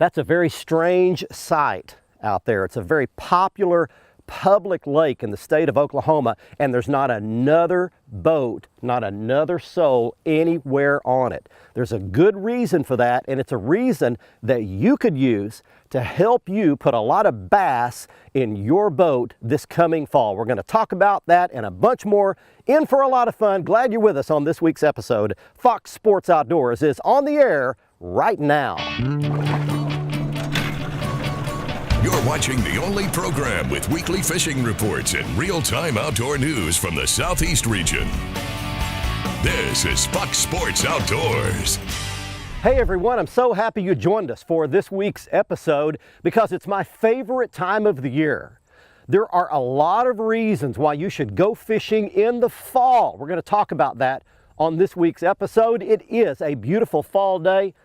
That's a very strange sight out there. It's a very popular public lake in the state of Oklahoma, and there's not another boat, not another soul anywhere on it. There's a good reason for that, and it's a reason that you could use to help you put a lot of bass in your boat this coming fall. We're going to talk about that and a bunch more. In for a lot of fun. Glad you're with us on this week's episode. Fox Sports Outdoors is on the air right now. You're watching the only program with weekly fishing reports and real-time outdoor news from the Southeast region. This is Fox Sports Outdoors. Hey everyone, I'm so happy you joined us for this week's episode because it's my favorite time of the year. There are a lot of reasons why you should go fishing in the fall. We're going to talk about that on this week's episode. It is a beautiful fall day.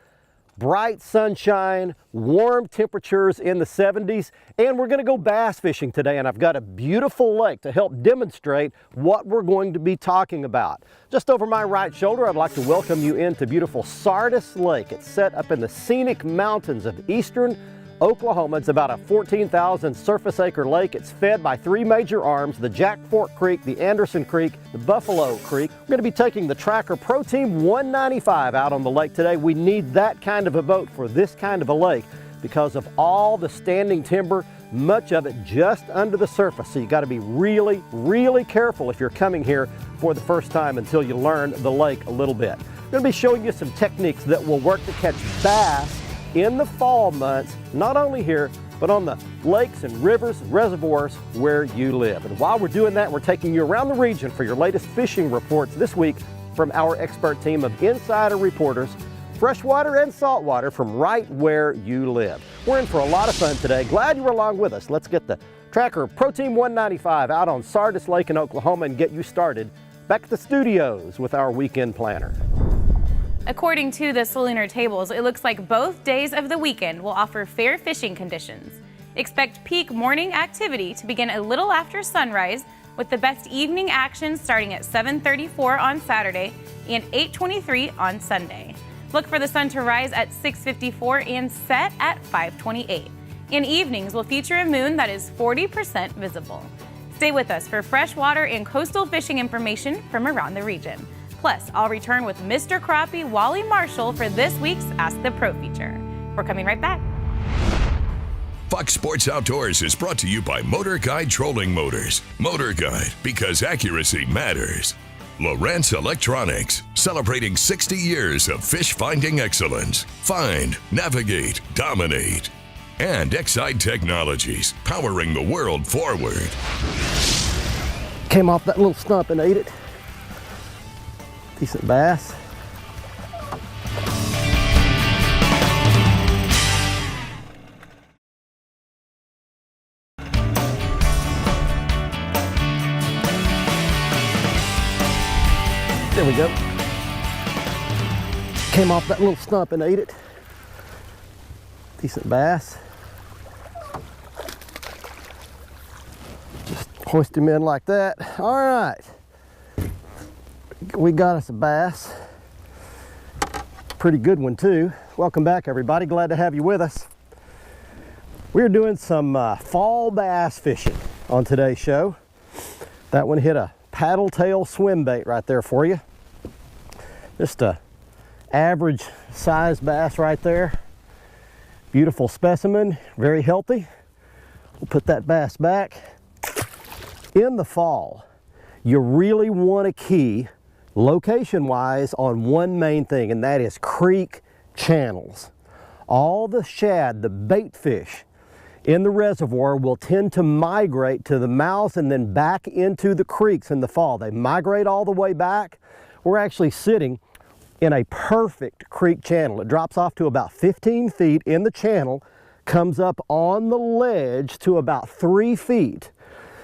Bright sunshine, warm temperatures in the 70s, and we're going to go bass fishing today, and I've got a beautiful lake to help demonstrate what we're going to be talking about. Just over my right shoulder, I'd like to welcome you into beautiful Sardis Lake. It's set up in the scenic mountains of eastern Oklahoma. It's about a 14,000 surface acre lake. It's fed by three major arms, the Jack Fork Creek, the Anderson Creek, the Buffalo Creek. We're going to be taking the Tracker Pro Team 195 out on the lake today. We need that kind of a boat for this kind of a lake because of all the standing timber, much of it just under the surface. So you got to be really, really careful if you're coming here for the first time until you learn the lake a little bit. I'm going to be showing you some techniques that will work to catch bass in the fall months, not only here, but on the lakes and rivers and reservoirs where you live. And while we're doing that, we're taking you around the region for your latest fishing reports this week from our expert team of insider reporters, freshwater and saltwater from right where you live. We're in for a lot of fun today. Glad you're along with us. Let's get the Tracker Pro Team 195 out on Sardis Lake in Oklahoma and get you started back at the studios with our weekend planner. According to the Salooner tables, it looks like both days of the weekend will offer fair fishing conditions. Expect peak morning activity to begin a little after sunrise, with the best evening action starting at 7:34 on Saturday and 8:23 on Sunday. Look for the sun to rise at 6:54 and set at 5:28. And evenings will feature a moon that is 40% visible. Stay with us for freshwater and coastal fishing information from around the region. Plus, I'll return with Mr. Crappie Wally Marshall for this week's Ask the Pro feature. We're coming right back. Fox Sports Outdoors is brought to you by Motor Guide Trolling Motors. Motor Guide, because accuracy matters. Lowrance Electronics, celebrating 60 years of fish finding excellence. Find, navigate, dominate. And Excite Technologies, powering the world forward. Came off that little stump and ate it. Decent bass. There we go. Came off that little stump and ate it. Decent bass. Just hoist him in like that. All right. We got us a bass. Pretty good one too. Welcome back everybody, glad to have you with us. We're doing some fall bass fishing on today's show. That one hit a paddle tail swim bait right there for you. Just a average size bass right there. Beautiful specimen, very healthy. We'll put that bass back. In the fall, you really want to key location-wise on one main thing, and that is creek channels. All the shad, the bait fish in the reservoir will tend to migrate to the mouth and then back into the creeks in the fall. They migrate all the way back. We're actually sitting in a perfect creek channel. It drops off to about 15 feet in the channel, comes up on the ledge to about 3 feet.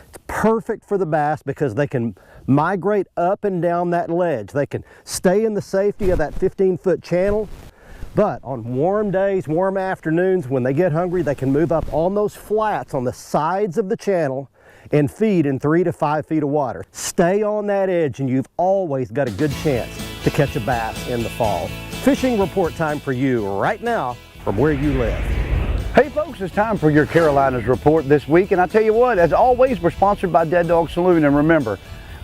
It's perfect for the bass because they can migrate up and down that ledge. They can stay in the safety of that 15-foot channel, but on warm days, warm afternoons, when they get hungry, they can move up on those flats on the sides of the channel and feed in 3 to 5 feet of water. Stay on that edge and you've always got a good chance to catch a bass in the fall. Fishing report time for you right now from where you live. Hey folks, it's time for your Carolinas report this week, and I tell you what, as always, we're sponsored by Dead Dog Saloon, and remember,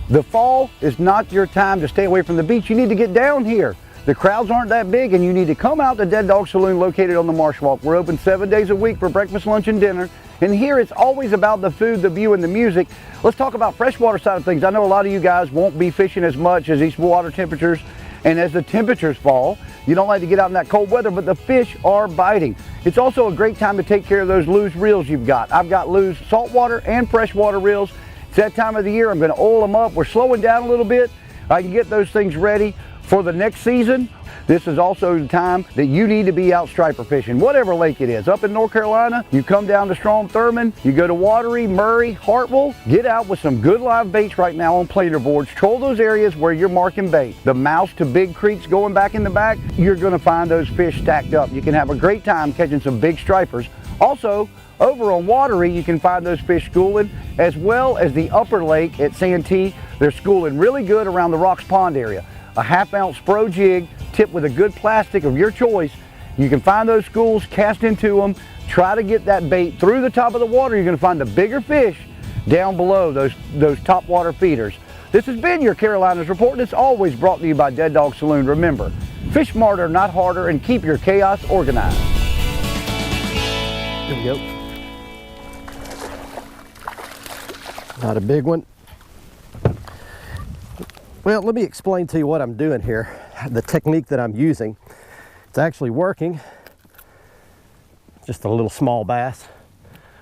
the fall is not your time to stay away from the beach. You need to get down here. The crowds aren't that big, and you need to come out to Dead Dog Saloon located on the Marsh Walk. We're open 7 days a week for breakfast, lunch, and dinner, and here it's always about the food, the view, and the music. Let's talk about freshwater side of things. I know a lot of you guys won't be fishing as much as these water temperatures, and as the temperatures fall, you don't like to get out in that cold weather, but the fish are biting. It's also a great time to take care of those loose reels you've got. I've got loose saltwater and freshwater reels. It's that time of the year. I'm going to oil them up. We're slowing down a little bit. I can get those things ready for the next season. This is also the time that you need to be out striper fishing, whatever lake it is. Up in North Carolina, you come down to Strom Thurmond, you go to Watery, Murray, Hartwell, get out with some good live baits right now on planer boards. Troll those areas where you're marking bait. The Mouse to Big Creeks going back in the back, you're gonna find those fish stacked up. You can have a great time catching some big stripers. Also, over on Watery, you can find those fish schooling, as well as the upper lake at Santee. They're schooling really good around the Rocks Pond area. A 1/2 ounce Pro jig tipped with a good plastic of your choice. You can find those schools, cast into them, try to get that bait through the top of the water. You're going to find the bigger fish down below those top water feeders. This has been your Carolinas report, and it's always brought to you by Dead Dog Saloon. Remember, fish smarter, not harder, and keep your chaos organized. There we go. Not a big one. Well, let me explain to you what I'm doing here, the technique that I'm using. It's actually working. Just a little small bass.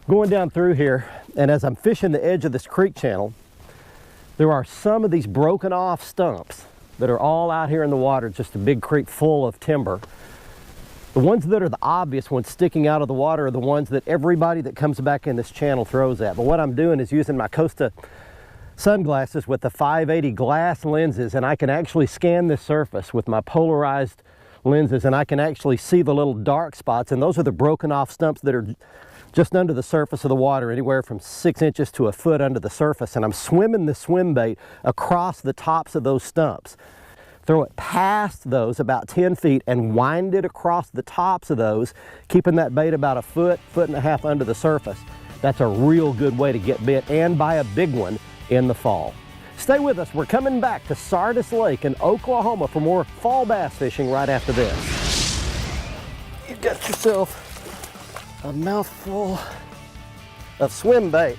Going down through here, and as I'm fishing the edge of this creek channel, there are some of these broken off stumps that are all out here in the water, just a big creek full of timber. The ones that are the obvious ones sticking out of the water are the ones that everybody that comes back in this channel throws at. But what I'm doing is using my Costa sunglasses with the 580 glass lenses, and I can actually scan this surface with my polarized lenses, and I can actually see the little dark spots, and those are the broken off stumps that are just under the surface of the water, anywhere from 6 inches to a foot under the surface. And I'm swimming the swim bait across the tops of those stumps. Throw it past those about 10 feet and wind it across the tops of those, keeping that bait about a foot, 1.5 feet under the surface. That's a real good way to get bit and buy a big one in the fall. Stay with us. We're coming back to Sardis Lake in Oklahoma for more fall bass fishing right after this. You got yourself a mouthful of swim bait.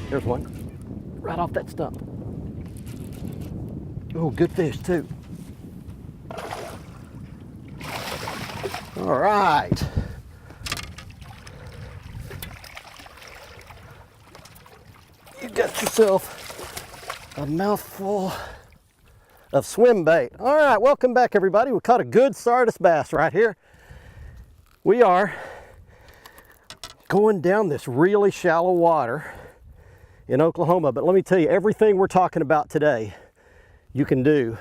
There's one right off that stump. Oh, good fish too. All right. You got yourself a mouthful of swim bait. All right, welcome back everybody. We caught a good Sardis bass right here. We are going down this really shallow water in Oklahoma, but let me tell you, everything we're talking about today you can do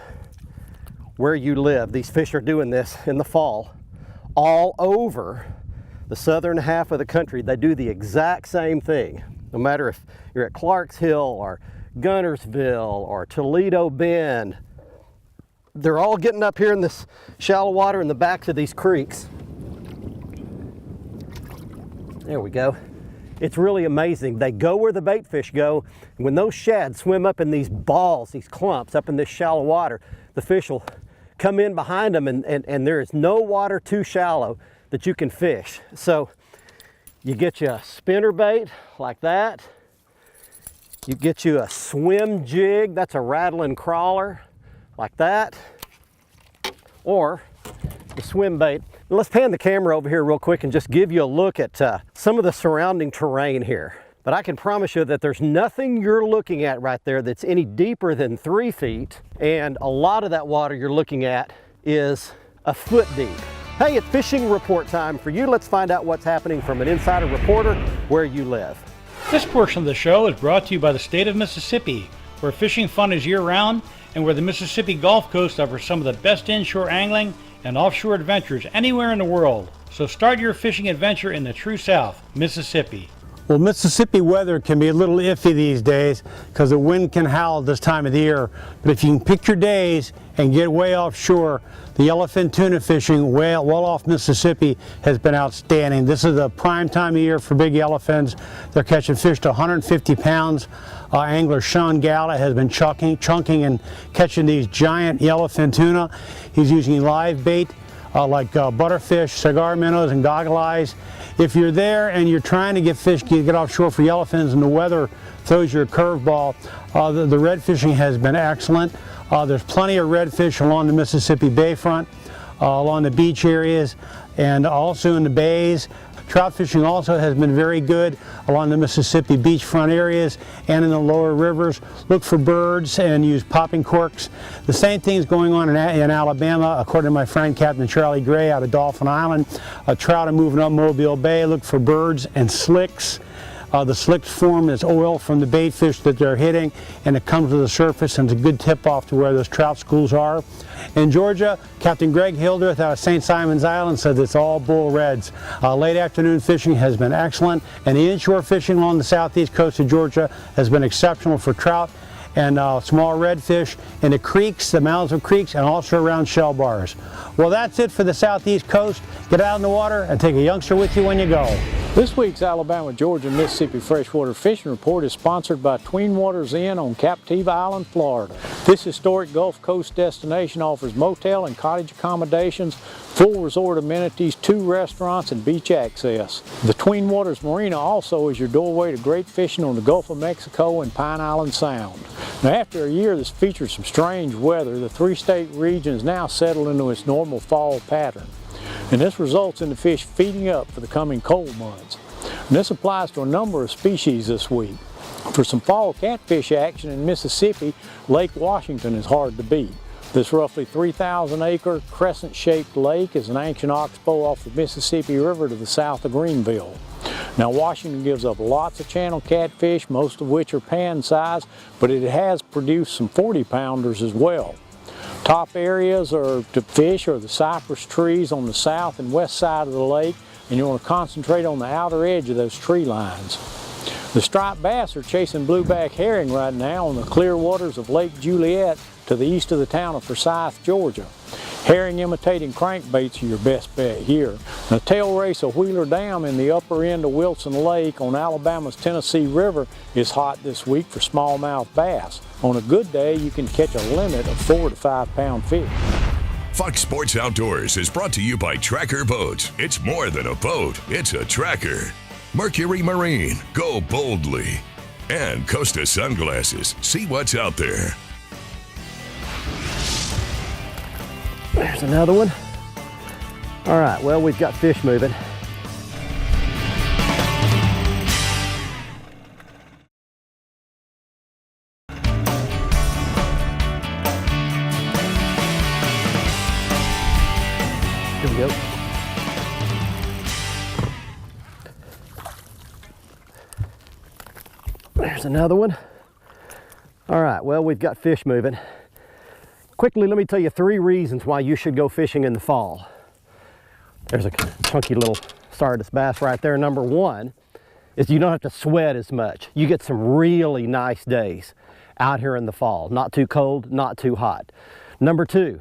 where you live. These fish are doing this in the fall all over the southern half of the country. They do the exact same thing. No matter if you're at Clarks Hill or Guntersville or Toledo Bend, they're all getting up here in this shallow water in the backs of these creeks. There we go. It's really amazing. They go where the bait fish go, and when those shad swim up in these balls, these clumps up in this shallow water, the fish will come in behind them, and there is no water too shallow that you can fish. So you get you a spinner bait like that. You get you a swim jig, that's a rattling crawler like that, or the swim bait. Let's pan the camera over here real quick and just give you a look at some of the surrounding terrain here. But I can promise you that there's nothing you're looking at right there that's any deeper than 3 feet, and a lot of that water you're looking at is a foot deep. Hey, it's fishing report time for you. Let's find out what's happening from an insider reporter where you live. This portion of the show is brought to you by the state of Mississippi, where fishing fun is year-round and where the Mississippi Gulf Coast offers some of the best inshore angling and offshore adventures anywhere in the world. So start your fishing adventure in the true South, Mississippi. Well, Mississippi weather can be a little iffy these days because the wind can howl this time of the year. But if you can pick your days and get way offshore, the yellowfin tuna fishing well off Mississippi has been outstanding. This is the prime time of year for big yellowfins. They're catching fish to 150 pounds. Angler Sean Galla has been chunking and catching these giant yellowfin tuna. He's using live bait like butterfish, cigar minnows, and goggle eyes. If you're there and you're trying to get fish, get offshore for yellowfins and the weather throws you a curveball, the red fishing has been excellent. There's plenty of redfish along the Mississippi Bayfront, along the beach areas, and also in the bays. Trout fishing also has been very good along the Mississippi beachfront areas and in the lower rivers. Look for birds and use popping corks. The same thing is going on in Alabama, according to my friend Captain Charlie Gray out of Dauphin Island. Trout are moving up Mobile Bay. Look for birds and slicks. The slicks form as oil from the bait fish that they're hitting, and it comes to the surface, and it's a good tip-off to where those trout schools are. In Georgia, Captain Greg Hildreth out of St. Simon's Island said it's all bull reds. Late afternoon fishing has been excellent, and the inshore fishing along the southeast coast of Georgia has been exceptional for trout and small redfish in the creeks, the mouths of creeks, and also around shell bars. Well, that's it for the southeast coast. Get out in the water and take a youngster with you when you go. This week's Alabama, Georgia, and Mississippi Freshwater Fishing Report is sponsored by Twin Waters Inn on Captiva Island, Florida. This historic Gulf Coast destination offers motel and cottage accommodations, full resort amenities, 2 restaurants, and beach access. The Twin Waters Marina also is your doorway to great fishing on the Gulf of Mexico and Pine Island Sound. Now, after a year that's featured some strange weather, the 3-state region is now settled into its normal fall pattern. And this results in the fish feeding up for the coming cold months. And this applies to a number of species this week. For some fall catfish action in Mississippi, Lake Washington is hard to beat. This roughly 3,000-acre crescent-shaped lake is an ancient oxbow off the Mississippi River to the south of Greenville. Now, Washington gives up lots of channel catfish, most of which are pan size, but it has produced some 40-pounders as well. Top areas to fish are the cypress trees on the south and west side of the lake, and you want to concentrate on the outer edge of those tree lines. The striped bass are chasing blueback herring right now on the clear waters of Lake Juliet to the east of the town of Forsyth, Georgia. Herring imitating crankbaits are your best bet here. The tail race of Wheeler Dam in the upper end of Wilson Lake on Alabama's Tennessee River is hot this week for smallmouth bass. On a good day, you can catch a limit of 4 to 5 pound fish. Fox Sports Outdoors is brought to you by Tracker Boats. It's more than a boat, it's a tracker. Mercury Marine, go boldly. And Costa Sunglasses, see what's out there. There's another one. All right, well, we've got fish moving. Here we go. There's another one. All right, well, we've got fish moving. Quickly, let me tell you 3 reasons why you should go fishing in the fall. There's a chunky little Sardis bass right there. Number 1 is you don't have to sweat as much. You get some really nice days out here in the fall. Not too cold, not too hot. Number 2,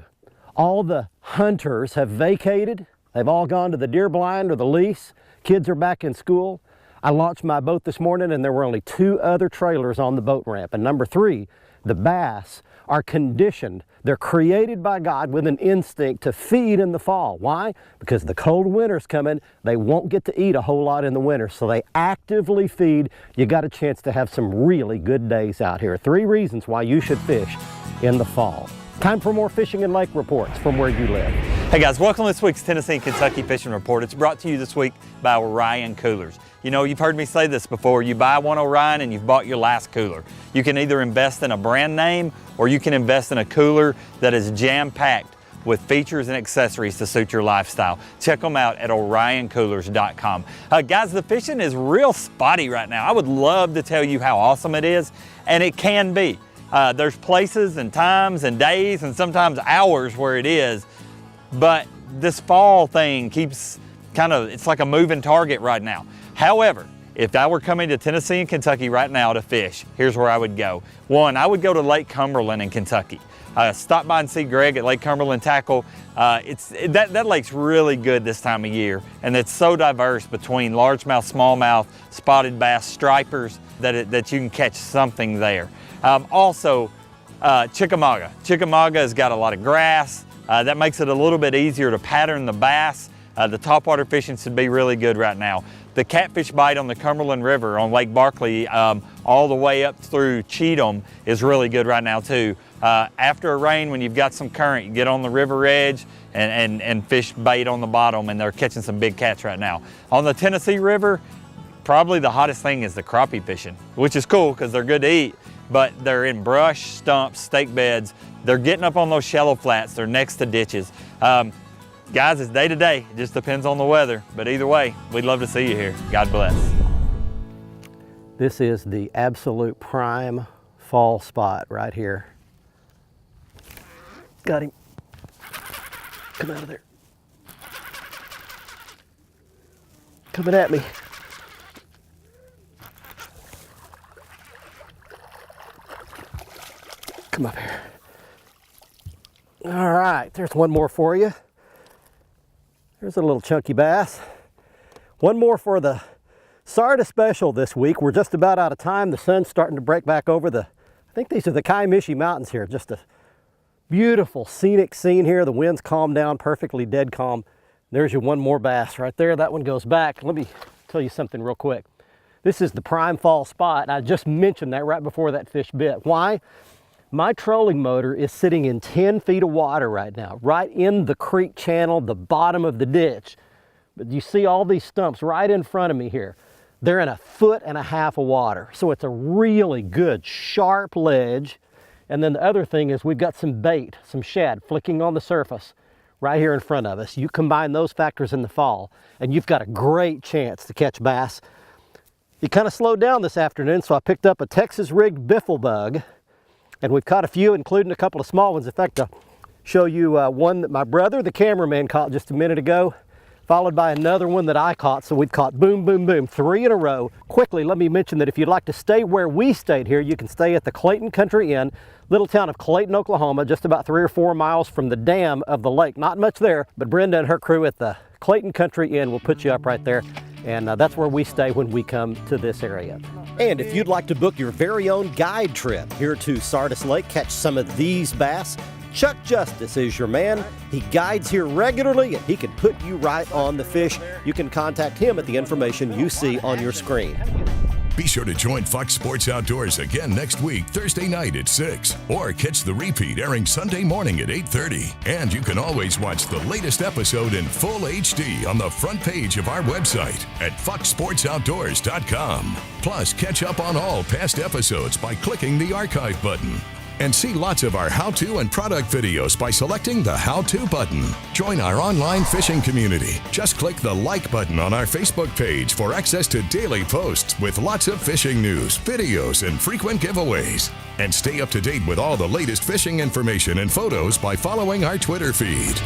all the hunters have vacated. They've all gone to the deer blind or the lease. Kids are back in school. I launched my boat this morning and there were only 2 other trailers on the boat ramp. And number 3, the bass are conditioned. They're created by God with an instinct to feed in the fall. Why? Because the cold winter's coming. They won't get to eat a whole lot in the winter, so they actively feed. You got a chance to have some really good days out here. 3 reasons why you should fish in the fall. Time for more fishing and lake reports from where you live. Hey guys, welcome to this week's Tennessee and Kentucky Fishing Report. It's brought to you this week by Orion Coolers. You know, you've heard me say this before, you buy one Orion and you've bought your last cooler. You can either invest in a brand name or you can invest in a cooler that is jam-packed with features and accessories to suit your lifestyle. Check them out at orioncoolers.com. Guys, the fishing is real spotty right now. I would love to tell you how awesome it is, and it can be. There's places and times and days and sometimes hours where it is, but this fall thing keeps it's like a moving target right now. However, If I were coming to Tennessee and Kentucky right now to fish, here's where I would go. One, I would go to Lake Cumberland in Kentucky. Stop by and see Greg at Lake Cumberland Tackle. That lake's really good this time of year, and it's so diverse between largemouth, smallmouth, spotted bass, stripers, that you can catch something there. Also, Chickamauga. Chickamauga has got a lot of grass. That makes it a little bit easier to pattern the bass. The topwater fishing should be really good right now. The catfish bite on the Cumberland River on Lake Barkley all the way up through Cheatham is really good right now too. After a rain, when you've got some current, you get on the river edge and fish bait on the bottom, and they're catching some big cats right now. On the Tennessee River, probably the hottest thing is the crappie fishing, which is cool because they're good to eat, but they're in brush, stumps, stake beds. They're getting up on those shallow flats. They're next to ditches. Guys, it's day to day. It just depends on the weather. But either way, we'd love to see you here. God bless. This is the absolute prime fall spot right here. Got him. Come out of there. Coming at me. Come up here. All right, there's one more for you. There's a little chunky bass. One more for the Sardis special this week. We're just about out of time. The sun's starting to break back over I think these are the Kiamichi Mountains here. Just a beautiful scenic scene here. The wind's calmed down, perfectly dead calm. There's your one more bass right there. That one goes back. Let me tell you something real quick. This is the prime fall spot, and I just mentioned that right before that fish bit. Why? My trolling motor is sitting in 10 feet of water right now, right in the creek channel, the bottom of the ditch. But you see all these stumps right in front of me here. They're in 1.5 feet of water. So it's a really good, sharp ledge. And then the other thing is we've got some bait, some shad flicking on the surface right here in front of us. You combine those factors in the fall, and you've got a great chance to catch bass. It kind of slowed down this afternoon, so I picked up a Texas rigged biffle bug. And we've caught a few, including a couple of small ones. In fact, I'll show you one that my brother, the cameraman, caught just a minute ago, followed by another one that I caught. So we've caught boom, boom, boom, 3 in a row. Quickly, let me mention that if you'd like to stay where we stayed here, you can stay at the Clayton Country Inn, little town of Clayton, Oklahoma, just about 3 or 4 miles from the dam of the lake. Not much there, but Brenda and her crew at the Clayton Country Inn will put you up right there. And that's where we stay when we come to this area. And if you'd like to book your very own guide trip here to Sardis Lake, catch some of these bass, Chuck Justice is your man. He guides here regularly, and he can put you right on the fish. You can contact him at the information you see on your screen. Be sure to join Fox Sports Outdoors again next week, Thursday night at 6, or catch the repeat airing Sunday morning at 8:30. And you can always watch the latest episode in full HD on the front page of our website at foxsportsoutdoors.com. Plus, catch up on all past episodes by clicking the archive button. And see lots of our how-to and product videos by selecting the how-to button. Join our online fishing community. Just click the like button on our Facebook page for access to daily posts with lots of fishing news, videos, and frequent giveaways. And stay up to date with all the latest fishing information and photos by following our Twitter feed.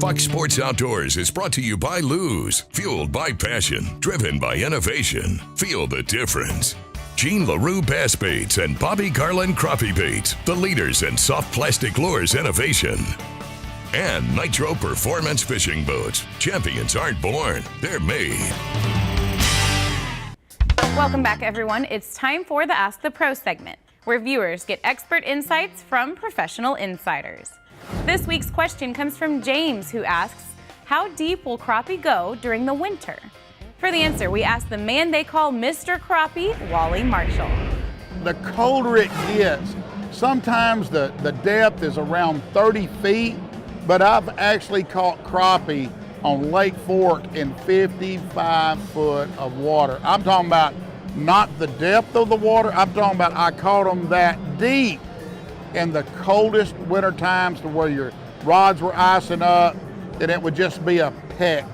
Fox Sports Outdoors is brought to you by Luz, fueled by passion, driven by innovation. Feel the difference. Gene LaRue Bass Baits and Bobby Garland Crappie Baits, the leaders in soft plastic lures innovation. And Nitro Performance Fishing Boats. Champions aren't born, they're made. Welcome back, everyone. It's time for the Ask the Pro segment, where viewers get expert insights from professional insiders. This week's question comes from James, who asks, how deep will crappie go during the winter? For the answer, we asked the man they call Mr. Crappie, Wally Marshall. The colder it gets, sometimes the depth is around 30 feet, but I've actually caught crappie on Lake Fork in 55 foot of water. I'm talking about not the depth of the water, I'm talking about I caught them that deep in the coldest winter times to where your rods were icing up and it would just be a peck.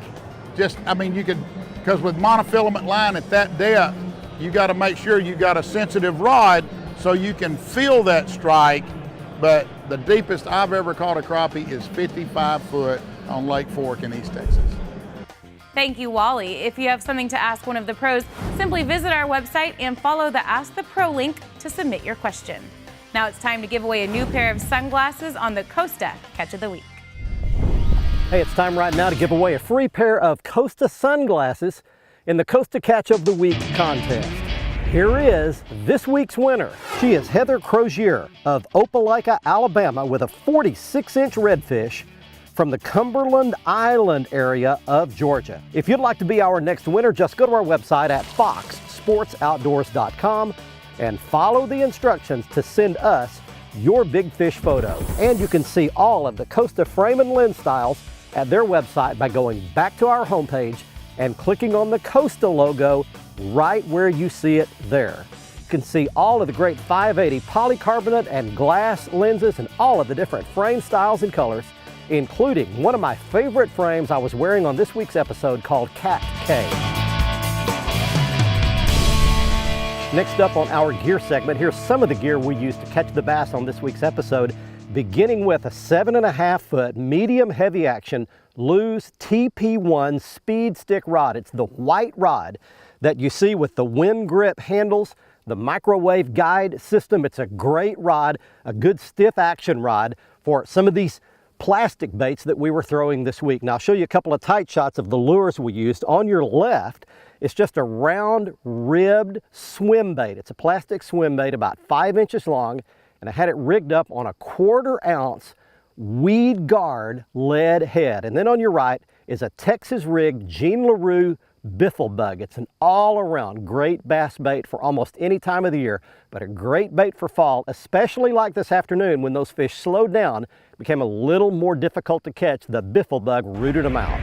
You could, because with monofilament line at that depth, you got to make sure you got a sensitive rod so you can feel that strike but the deepest I've ever caught a crappie is 55 foot on Lake Fork in East Texas. Thank you, Wally. If you have something to ask one of the pros, simply visit our website and follow the Ask the Pro link to submit your question. Now it's time to give away a new pair of sunglasses on the Costa Catch of the Week. Hey, it's time right now to give away a free pair of Costa sunglasses in the Costa Catch of the Week contest. Here is this week's winner. She is Heather Crozier of Opelika, Alabama, with a 46-inch redfish from the Cumberland Island area of Georgia. If you'd like to be our next winner, just go to our website at foxsportsoutdoors.com and follow the instructions to send us your big fish photo. And you can see all of the Costa frame and lens styles at their website by going back to our homepage and clicking on the Costa logo right where you see it there. You can see all of the great 580 polycarbonate and glass lenses and all of the different frame styles and colors, including one of my favorite frames I was wearing on this week's episode called Cat K. Next up on our gear segment, here's some of the gear we used to catch the bass on this week's episode, beginning with a 7.5 foot medium heavy action Lew's TP1 speed stick rod. It's the white rod that you see with the wind grip handles, the microwave guide system. It's a great rod, a good stiff action rod for some of these plastic baits that we were throwing this week. Now I'll show you a couple of tight shots of the lures we used. On your left, it's just a round ribbed swim bait. It's a plastic swim bait about 5 inches long, and I had it rigged up on a 1/4 ounce weed guard lead head. And then on your right is a Texas rigged Jean LaRue biffle bug. It's an all-around great bass bait for almost any time of the year, but a great bait for fall, especially like this afternoon when those fish slowed down, became a little more difficult to catch. The biffle bug rooted them out.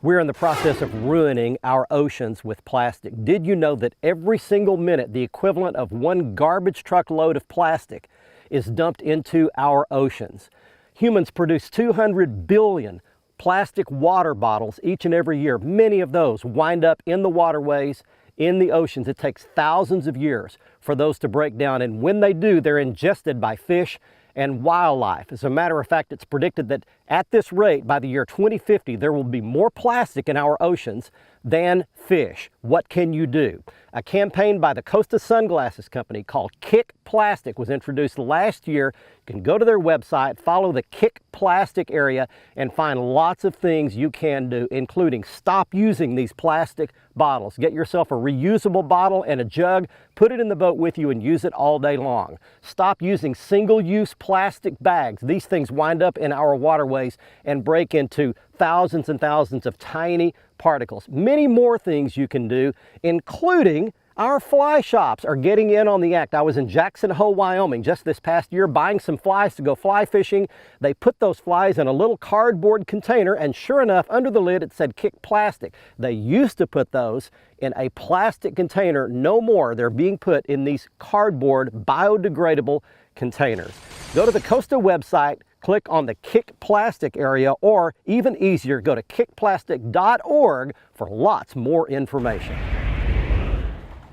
We're in the process of ruining our oceans with plastic. Did you know that every single minute the equivalent of one garbage truck load of plastic is dumped into our oceans? Humans produce 200 billion plastic water bottles each and every year. Many of those wind up in the waterways, in the oceans. It takes thousands of years for those to break down, and when they do, they're ingested by fish and wildlife. As a matter of fact, it's predicted that at this rate, by the year 2050, there will be more plastic in our oceans than fish. What can you do? A campaign by the Costa Sunglasses Company called Kick Plastic was introduced last year. You can go to their website, follow the Kick Plastic area, and find lots of things you can do, including stop using these plastic bottles. Get yourself a reusable bottle and a jug, put it in the boat with you and use it all day long. Stop using single-use plastic bags. These things wind up in our waterways and break into thousands and thousands of tiny particles. Many more things you can do, including our fly shops are getting in on the act. I was in Jackson Hole, Wyoming just this past year buying some flies to go fly fishing. They put those flies in a little cardboard container, and sure enough, under the lid it said Kick Plastic. They used to put those in a plastic container. No more. They're being put in these cardboard biodegradable containers. Go to the Costa website, click on the Kick Plastic area, or even easier, go to kickplastic.org for lots more information.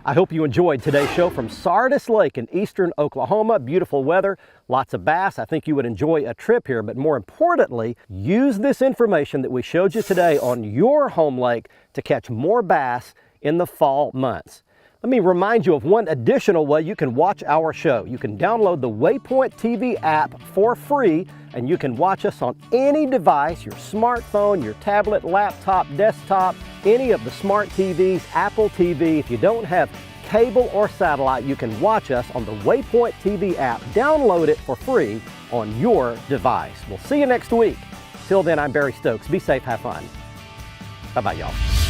I hope you enjoyed today's show from Sardis Lake in eastern Oklahoma. Beautiful weather, lots of bass. I think you would enjoy a trip here, but more importantly, use this information that we showed you today on your home lake to catch more bass in the fall months. Let me remind you of one additional way you can watch our show. You can download the Waypoint TV app for free, and you can watch us on any device, your smartphone, your tablet, laptop, desktop, any of the smart TVs, Apple TV. If you don't have cable or satellite, you can watch us on the Waypoint TV app. Download it for free on your device. We'll see you next week. Till then, I'm Barry Stokes. Be safe, have fun. Bye-bye, y'all.